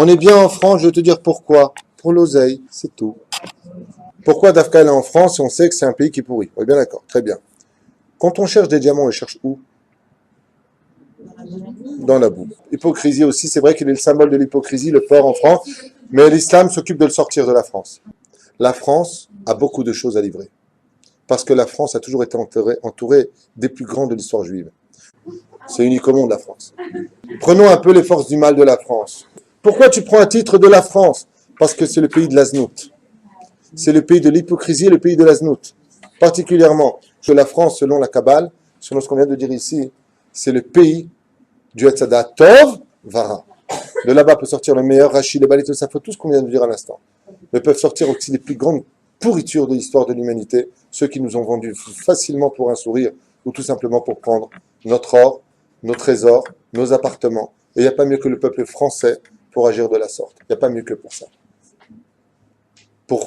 est bien en France, je vais te dire pourquoi. Pour l'oseille, c'est tout. Pourquoi Dafka est en France si on sait que c'est un pays qui est pourri? On est bien d'accord, très bien. Quand on cherche des diamants, on les cherche où? Dans la boue. Hypocrisie aussi, c'est vrai qu'il est le symbole de l'hypocrisie, le porc en France, mais l'islam s'occupe de le sortir de la France. La France a beaucoup de choses à livrer, parce que la France a toujours été entourée des plus grands de l'histoire juive. C'est unique au monde, la France. Prenons un peu les forces du mal de la France. Pourquoi tu prends un titre de la France? Parce que c'est le pays de l'aznout. C'est le pays de l'hypocrisie et le pays de l'aznout. Particulièrement que la France, selon la Kabbale, selon ce qu'on vient de dire ici, c'est le pays du Hatzada Tov Vara. De là-bas peut sortir le meilleur, Rachid, les Balit, tout ça, tout ce qu'on vient de dire à l'instant. Mais peuvent sortir aussi les plus grandes pourritures de l'histoire de l'humanité, ceux qui nous ont vendus facilement pour un sourire ou tout simplement pour prendre notre or, nos trésors, nos appartements. Et il n'y a pas mieux que le peuple français pour agir de la sorte. Il n'y a pas mieux que pour ça.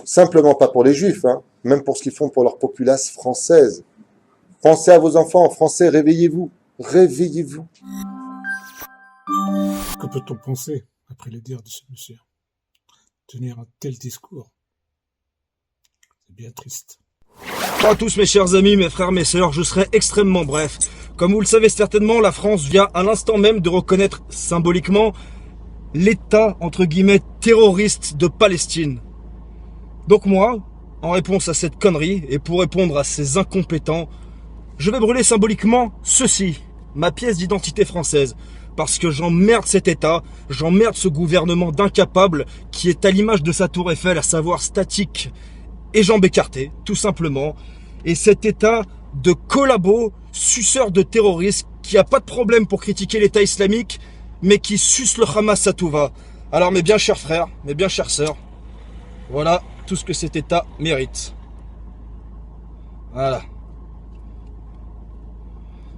Simplement pas pour les juifs, hein, même pour ce qu'ils font pour leur populace française. Pensez à vos enfants, français, réveillez-vous. Réveillez-vous. Que peut-on penser après les dires de ce monsieur? Tenir un tel discours, c'est bien triste. Bonjour à tous mes chers amis, mes frères, mes sœurs, je serai extrêmement bref. Comme vous le savez certainement, la France vient à l'instant même de reconnaître symboliquement l'État, entre guillemets, terroriste de Palestine. Donc moi, en réponse à cette connerie et pour répondre à ces incompétents, je vais brûler symboliquement ceci, ma pièce d'identité française. Parce que j'emmerde cet État, j'emmerde ce gouvernement d'incapables qui est à l'image de sa tour Eiffel, à savoir statique et jambes écartées, tout simplement. Et cet État de collabos, suceur de terroristes, qui a pas de problème pour critiquer l'État islamique, mais qui suce le Hamas à tout va. Alors mes bien chers frères, mes bien chères sœurs, voilà tout ce que cet État mérite. Voilà.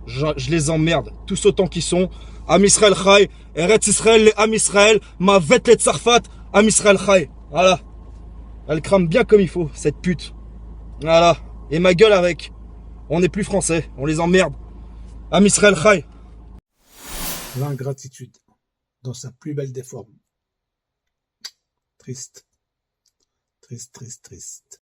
Je les emmerde, tous autant qu'ils sont. Am Israël Chai, Eretz Israël, Am Israël, Mavet le Tsarfat, Am Israël Chai. Voilà. Elle crame bien comme il faut, cette pute. Voilà. Et ma gueule avec. On n'est plus français, on les emmerde. Am Israël Chai. L'ingratitude, dans sa plus belle des formes. Triste. Triste, triste, triste.